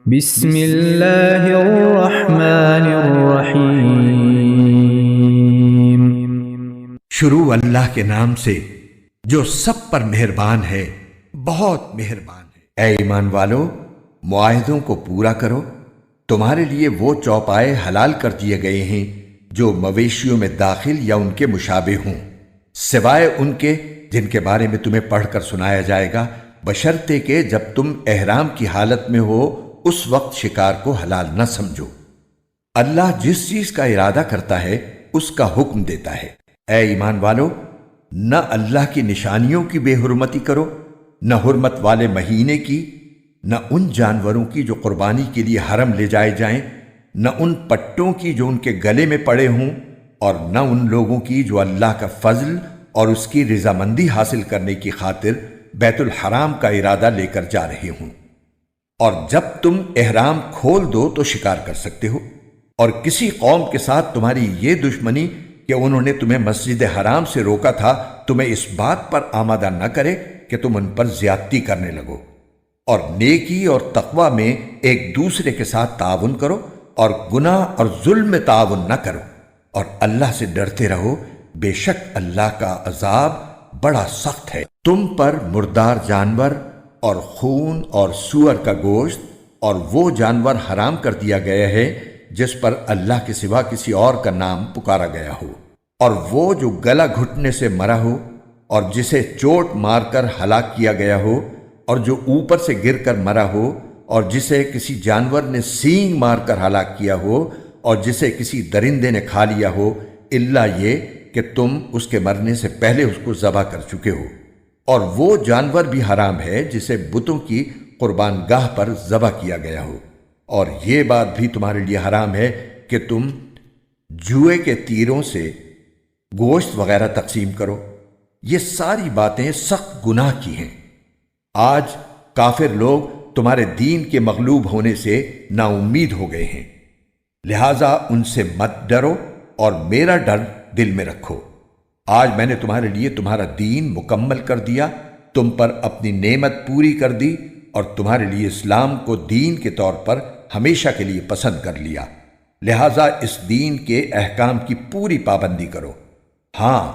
بسم اللہ الرحمن الرحیم۔ شروع اللہ کے نام سے جو سب پر مہربان ہے، بہت مہربان ہے۔ اے ایمان والو، معاہدوں کو پورا کرو۔ تمہارے لیے وہ چوپائے حلال کر دیے گئے ہیں جو مویشیوں میں داخل یا ان کے مشابہ ہوں، سوائے ان کے جن کے بارے میں تمہیں پڑھ کر سنایا جائے گا، بشرطے کہ جب تم احرام کی حالت میں ہو اس وقت شکار کو حلال نہ سمجھو۔ اللہ جس چیز کا ارادہ کرتا ہے اس کا حکم دیتا ہے۔ اے ایمان والو، نہ اللہ کی نشانیوں کی بے حرمتی کرو، نہ حرمت والے مہینے کی، نہ ان جانوروں کی جو قربانی کے لیے حرم لے جائے جائیں، نہ ان پٹوں کی جو ان کے گلے میں پڑے ہوں، اور نہ ان لوگوں کی جو اللہ کا فضل اور اس کی رضامندی حاصل کرنے کی خاطر بیت الحرام کا ارادہ لے کر جا رہے ہوں۔ اور جب تم احرام کھول دو تو شکار کر سکتے ہو۔ اور کسی قوم کے ساتھ تمہاری یہ دشمنی کہ انہوں نے تمہیں مسجد حرام سے روکا تھا، تمہیں اس بات پر آمادہ نہ کرے کہ تم ان پر زیادتی کرنے لگو۔ اور نیکی اور تقوی میں ایک دوسرے کے ساتھ تعاون کرو، اور گناہ اور ظلم میں تعاون نہ کرو، اور اللہ سے ڈرتے رہو، بے شک اللہ کا عذاب بڑا سخت ہے۔ تم پر مردار جانور اور خون اور سور کا گوشت اور وہ جانور حرام کر دیا گیا ہے جس پر اللہ کے سوا کسی اور کا نام پکارا گیا ہو، اور وہ جو گلا گھٹنے سے مرا ہو، اور جسے چوٹ مار کر ہلاک کیا گیا ہو، اور جو اوپر سے گر کر مرا ہو، اور جسے کسی جانور نے سینگ مار کر ہلاک کیا ہو، اور جسے کسی درندے نے کھا لیا ہو، الا یہ کہ تم اس کے مرنے سے پہلے اس کو ذبح کر چکے ہو۔ اور وہ جانور بھی حرام ہے جسے بتوں کی قربان گاہ پر ذبح کیا گیا ہو۔ اور یہ بات بھی تمہارے لیے حرام ہے کہ تم جوئے کے تیروں سے گوشت وغیرہ تقسیم کرو۔ یہ ساری باتیں سخت گناہ کی ہیں۔ آج کافر لوگ تمہارے دین کے مغلوب ہونے سے نا امید ہو گئے ہیں، لہذا ان سے مت ڈرو اور میرا ڈر دل میں رکھو۔ آج میں نے تمہارے لیے تمہارا دین مکمل کر دیا، تم پر اپنی نعمت پوری کر دی، اور تمہارے لیے اسلام کو دین کے طور پر ہمیشہ کے لیے پسند کر لیا، لہذا اس دین کے احکام کی پوری پابندی کرو۔ ہاں،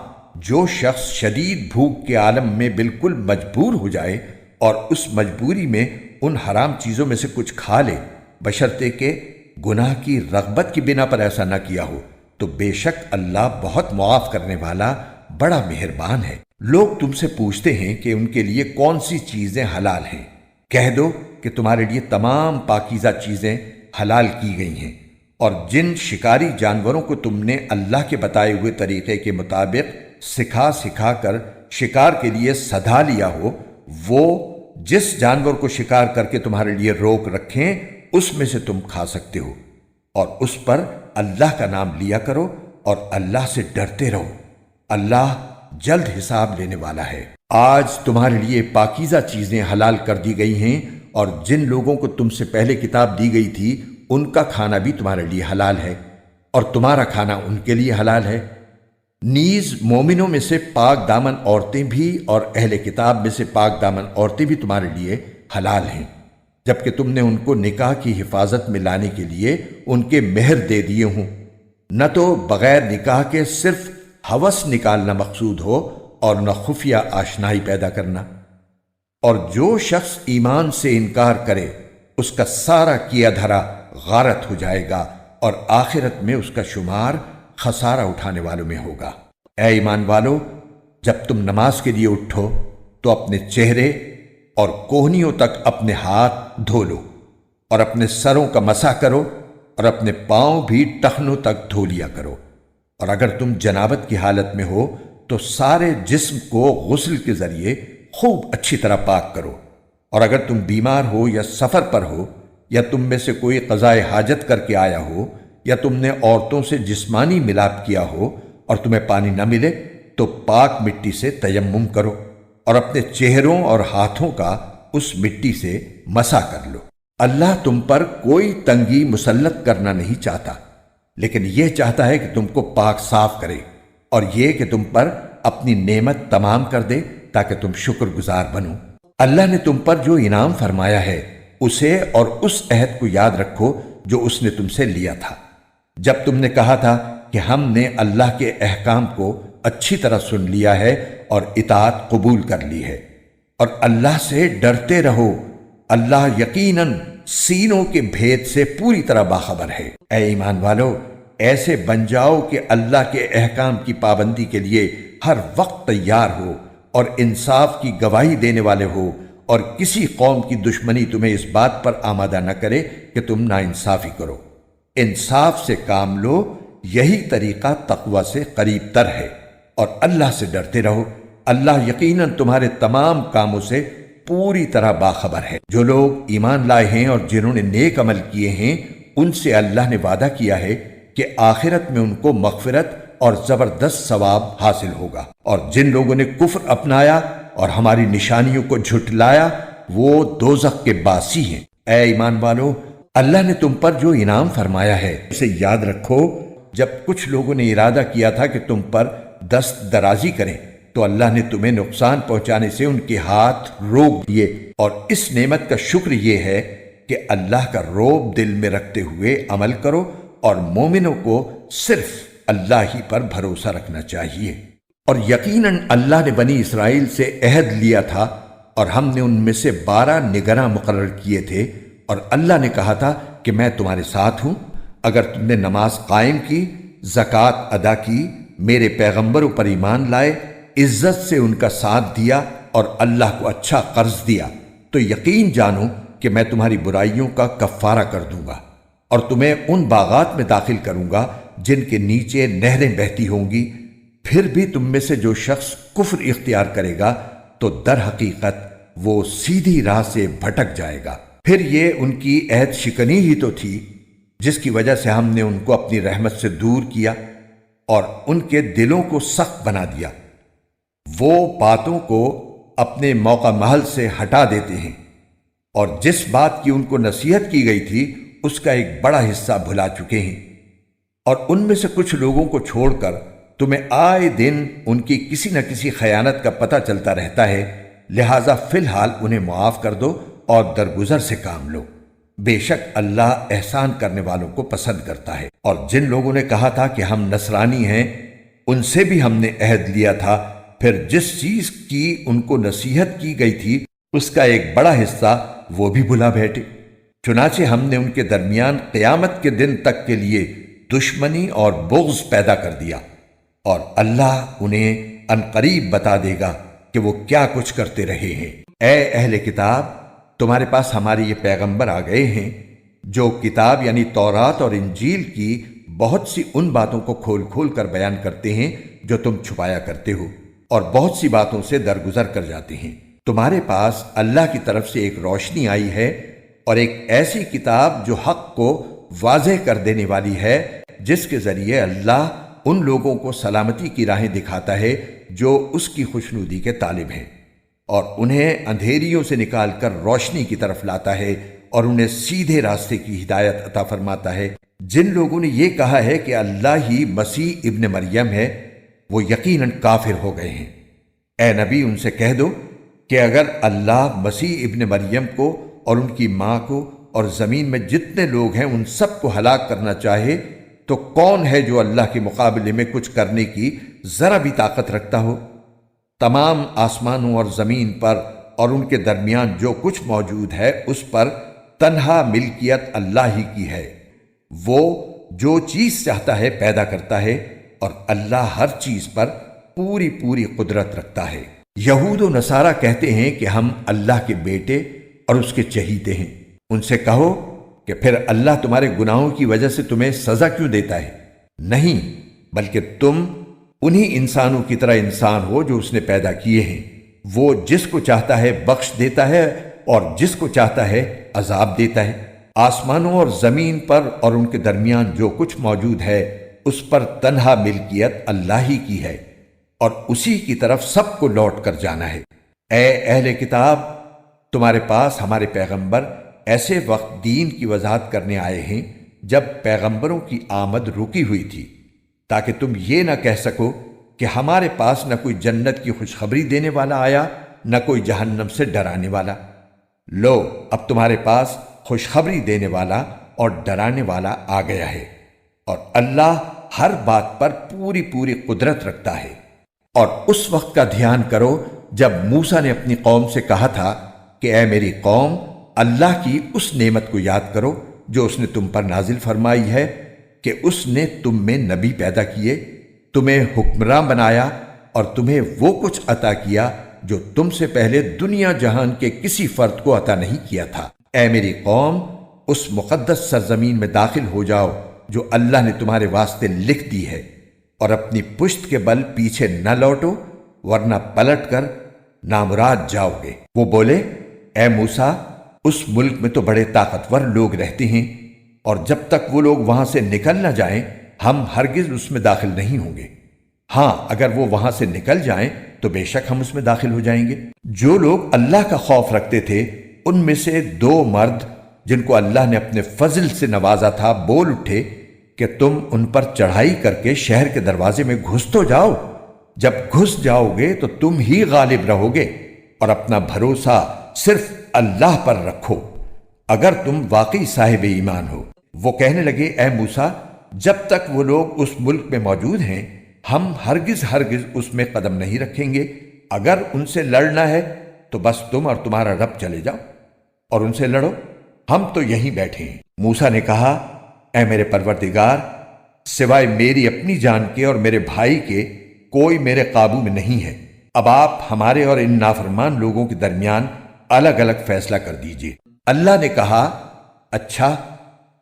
جو شخص شدید بھوک کے عالم میں بالکل مجبور ہو جائے اور اس مجبوری میں ان حرام چیزوں میں سے کچھ کھا لے، بشرطے کہ گناہ کی رغبت کی بنا پر ایسا نہ کیا ہو، تو بے شک اللہ بہت معاف کرنے والا بڑا مہربان ہے۔ لوگ تم سے پوچھتے ہیں کہ ان کے لیے کون سی چیزیں حلال ہیں۔ کہہ دو کہ تمہارے لیے تمام پاکیزہ چیزیں حلال کی گئی ہیں، اور جن شکاری جانوروں کو تم نے اللہ کے بتائے ہوئے طریقے کے مطابق سکھا کر شکار کے لیے سدھا لیا ہو، وہ جس جانور کو شکار کر کے تمہارے لیے روک رکھیں اس میں سے تم کھا سکتے ہو، اور اس پر اللہ کا نام لیا کرو اور اللہ سے ڈرتے رہو۔ اللہ جلد حساب لینے والا ہے۔ آج تمہارے لیے پاکیزہ چیزیں حلال کر دی گئی ہیں، اور جن لوگوں کو تم سے پہلے کتاب دی گئی تھی ان کا کھانا بھی تمہارے لیے حلال ہے، اور تمہارا کھانا ان کے لیے حلال ہے۔ نیز مومنوں میں سے پاک دامن عورتیں بھی اور اہل کتاب میں سے پاک دامن عورتیں بھی تمہارے لیے حلال ہیں، جبکہ تم نے ان کو نکاح کی حفاظت میں لانے کے لیے ان کے مہر دے دیے ہوں، نہ تو بغیر نکاح کے صرف ہوس نکالنا مقصود ہو اور نہ خفیہ آشنائی پیدا کرنا۔ اور جو شخص ایمان سے انکار کرے اس کا سارا کیا دھرا غارت ہو جائے گا، اور آخرت میں اس کا شمار خسارہ اٹھانے والوں میں ہوگا۔ اے ایمان والو، جب تم نماز کے لیے اٹھو تو اپنے چہرے اور کوہنیوں تک اپنے ہاتھ دھو لو، اور اپنے سروں کا مسح کرو، اور اپنے پاؤں بھی ٹخنوں تک دھو لیا کرو۔ اور اگر تم جنابت کی حالت میں ہو تو سارے جسم کو غسل کے ذریعے خوب اچھی طرح پاک کرو۔ اور اگر تم بیمار ہو یا سفر پر ہو، یا تم میں سے کوئی قضائے حاجت کر کے آیا ہو، یا تم نے عورتوں سے جسمانی ملاپ کیا ہو اور تمہیں پانی نہ ملے، تو پاک مٹی سے تیمم کرو، اور اپنے چہروں اور ہاتھوں کا اس مٹی سے مسح کر لو۔ اللہ تم پر کوئی تنگی مسلط کرنا نہیں چاہتا، لیکن یہ چاہتا ہے کہ تم کو پاک صاف کرے، اور یہ کہ تم پر اپنی نعمت تمام کر دے تاکہ تم شکر گزار بنو۔ اللہ نے تم پر جو انعام فرمایا ہے اسے اور اس عہد کو یاد رکھو جو اس نے تم سے لیا تھا، جب تم نے کہا تھا کہ ہم نے اللہ کے احکام کو اچھی طرح سن لیا ہے اور اطاعت قبول کر لی ہے، اور اللہ سے ڈرتے رہو، اللہ یقیناً سینوں کے بھید سے پوری طرح باخبر ہے۔ اے ایمان والو، ایسے بن جاؤ کہ اللہ کے احکام کی پابندی کے لیے ہر وقت تیار ہو اور انصاف کی گواہی دینے والے ہو، اور کسی قوم کی دشمنی تمہیں اس بات پر آمادہ نہ کرے کہ تم ناانصافی کرو۔ انصاف سے کام لو، یہی طریقہ تقوی سے قریب تر ہے، اور اللہ سے ڈرتے رہو، اللہ یقیناً تمہارے تمام کاموں سے پوری طرح باخبر ہے۔ جو لوگ ایمان لائے ہیں اور جنہوں نے نیک عمل کیے ہیں، ان سے اللہ نے وعدہ کیا ہے کہ آخرت میں ان کو مغفرت اور زبردست ثواب حاصل ہوگا، اور جن لوگوں نے کفر اپنایا اور ہماری نشانیوں کو جھٹلایا وہ دوزخ کے باسی ہیں۔ اے ایمان والو، اللہ نے تم پر جو انعام فرمایا ہے اسے یاد رکھو۔ جب کچھ لوگوں نے ارادہ کیا تھا کہ تم پر دست درازی کریں تو اللہ نے تمہیں نقصان پہنچانے سے ان کے ہاتھ روک دیے، اور اس نعمت کا شکر یہ ہے کہ اللہ کا رعب دل میں رکھتے ہوئے عمل کرو، اور مومنوں کو صرف اللہ ہی پر بھروسہ رکھنا چاہیے۔ اور یقیناً اللہ نے بنی اسرائیل سے عہد لیا تھا، اور ہم نے ان میں سے 12 نگراں مقرر کیے تھے، اور اللہ نے کہا تھا کہ میں تمہارے ساتھ ہوں اگر تم نے نماز قائم کی، زکوٰۃ ادا کی، میرے پیغمبروں پر ایمان لائے، عزت سے ان کا ساتھ دیا اور اللہ کو اچھا قرض دیا، تو یقین جانو کہ میں تمہاری برائیوں کا کفارہ کر دوں گا، اور تمہیں ان باغات میں داخل کروں گا جن کے نیچے نہریں بہتی ہوں گی۔ پھر بھی تم میں سے جو شخص کفر اختیار کرے گا تو در حقیقت وہ سیدھی راہ سے بھٹک جائے گا۔ پھر یہ ان کی عہد شکنی ہی تو تھی جس کی وجہ سے ہم نے ان کو اپنی رحمت سے دور کیا اور ان کے دلوں کو سخت بنا دیا۔ وہ باتوں کو اپنے موقع محل سے ہٹا دیتے ہیں، اور جس بات کی ان کو نصیحت کی گئی تھی اس کا ایک بڑا حصہ بھلا چکے ہیں، اور ان میں سے کچھ لوگوں کو چھوڑ کر تمہیں آئے دن ان کی کسی نہ کسی خیانت کا پتہ چلتا رہتا ہے، لہٰذا فی الحال انہیں معاف کر دو اور درگزر سے کام لو۔ بے شک اللہ احسان کرنے والوں کو پسند کرتا ہے۔ اور جن لوگوں نے کہا تھا کہ ہم نصرانی ہیں، ان سے بھی ہم نے عہد لیا تھا، پھر جس چیز کی ان کو نصیحت کی گئی تھی اس کا ایک بڑا حصہ وہ بھی بھلا بیٹھے۔ چنانچہ ہم نے ان کے درمیان قیامت کے دن تک کے لیے دشمنی اور بغض پیدا کر دیا، اور اللہ انہیں عنقریب بتا دے گا کہ وہ کیا کچھ کرتے رہے ہیں۔ اے اہل کتاب، تمہارے پاس ہمارے یہ پیغمبر آ گئے ہیں جو کتاب یعنی تورات اور انجیل کی بہت سی ان باتوں کو کھول کھول کر بیان کرتے ہیں جو تم چھپایا کرتے ہو، اور بہت سی باتوں سے درگزر کر جاتے ہیں۔ تمہارے پاس اللہ کی طرف سے ایک روشنی آئی ہے اور ایک ایسی کتاب جو حق کو واضح کر دینے والی ہے، جس کے ذریعے اللہ ان لوگوں کو سلامتی کی راہیں دکھاتا ہے جو اس کی خوشنودی کے طالب ہیں، اور انہیں اندھیریوں سے نکال کر روشنی کی طرف لاتا ہے، اور انہیں سیدھے راستے کی ہدایت عطا فرماتا ہے۔ جن لوگوں نے یہ کہا ہے کہ اللہ ہی مسیح ابن مریم ہے، وہ یقیناً کافر ہو گئے ہیں۔ اے نبی، ان سے کہہ دو کہ اگر اللہ مسیح ابن مریم کو اور ان کی ماں کو اور زمین میں جتنے لوگ ہیں ان سب کو ہلاک کرنا چاہے تو کون ہے جو اللہ کے مقابلے میں کچھ کرنے کی ذرا بھی طاقت رکھتا ہو؟ تمام آسمانوں اور زمین پر اور ان کے درمیان جو کچھ موجود ہے اس پر تنہا ملکیت اللہ ہی کی ہے۔ وہ جو چیز چاہتا ہے پیدا کرتا ہے، اور اللہ ہر چیز پر پوری قدرت رکھتا ہے۔ یہود و نصارہ کہتے ہیں کہ ہم اللہ کے بیٹے اور اس کے چہیتے ہیں۔ ان سے کہو کہ پھر اللہ تمہارے گناہوں کی وجہ سے تمہیں سزا کیوں دیتا ہے؟ نہیں، بلکہ تم انہی انسانوں کی طرح انسان ہو جو اس نے پیدا کیے ہیں۔ وہ جس کو چاہتا ہے بخش دیتا ہے اور جس کو چاہتا ہے عذاب دیتا ہے۔ آسمانوں اور زمین پر اور ان کے درمیان جو کچھ موجود ہے اس پر تنہا ملکیت اللہ ہی کی ہے، اور اسی کی طرف سب کو لوٹ کر جانا ہے۔ اے اہل کتاب، تمہارے پاس ہمارے پیغمبر ایسے وقت دین کی وضاحت کرنے آئے ہیں جب پیغمبروں کی آمد رکی ہوئی تھی، تاکہ تم یہ نہ کہہ سکو کہ ہمارے پاس نہ کوئی جنت کی خوشخبری دینے والا آیا، نہ کوئی جہنم سے ڈرانے والا۔ لو اب تمہارے پاس خوشخبری دینے والا اور ڈرانے والا آ گیا ہے، اور اللہ ہر بات پر پوری پوری قدرت رکھتا ہے۔ اور اس وقت کا دھیان کرو جب موسیٰ نے اپنی قوم سے کہا تھا کہ اے میری قوم، اللہ کی اس نعمت کو یاد کرو جو اس نے تم پر نازل فرمائی ہے کہ اس نے تم میں نبی پیدا کیے، تمہیں حکمراں بنایا اور تمہیں وہ کچھ عطا کیا جو تم سے پہلے دنیا جہان کے کسی فرد کو عطا نہیں کیا تھا۔ اے میری قوم، اس مقدس سرزمین میں داخل ہو جاؤ جو اللہ نے تمہارے واسطے لکھ دی ہے، اور اپنی پشت کے بل پیچھے نہ لوٹو ورنہ پلٹ کر نامراد جاؤ گے۔ وہ بولے، اے موسیٰ، اس ملک میں تو بڑے طاقتور لوگ رہتے ہیں، اور جب تک وہ لوگ وہاں سے نکل نہ جائیں ہم ہرگز اس میں داخل نہیں ہوں گے۔ ہاں، اگر وہ وہاں سے نکل جائیں تو بے شک ہم اس میں داخل ہو جائیں گے۔ جو لوگ اللہ کا خوف رکھتے تھے ان میں سے 2 مرد جن کو اللہ نے اپنے فضل سے نوازا تھا بول اٹھے کہ تم ان پر چڑھائی کر کے شہر کے دروازے میں گھس تو جاؤ، جب گھس جاؤ گے تو تم ہی غالب رہو گے، اور اپنا بھروسہ صرف اللہ پر رکھو اگر تم واقعی صاحب ایمان ہو۔ وہ کہنے لگے، اے موسیٰ، جب تک وہ لوگ اس ملک میں موجود ہیں ہم ہرگز اس میں قدم نہیں رکھیں گے۔ اگر ان سے لڑنا ہے تو بس تم اور تمہارا رب چلے جاؤ اور ان سے لڑو، ہم تو یہیں بیٹھے ہیں۔ موسیٰ نے کہا، اے میرے پروردگار، سوائے میری اپنی جان کے اور میرے بھائی کے کوئی میرے قابو میں نہیں ہے، اب آپ ہمارے اور ان نافرمان لوگوں کے درمیان الگ الگ فیصلہ کر دیجئے۔ اللہ نے کہا، اچھا،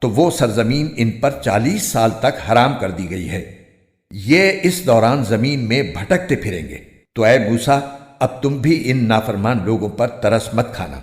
تو وہ سرزمین ان پر 40 سال تک حرام کر دی گئی ہے، یہ اس دوران زمین میں بھٹکتے پھریں گے، تو اے موسیٰ، اب تم بھی ان نافرمان لوگوں پر ترس مت کھانا۔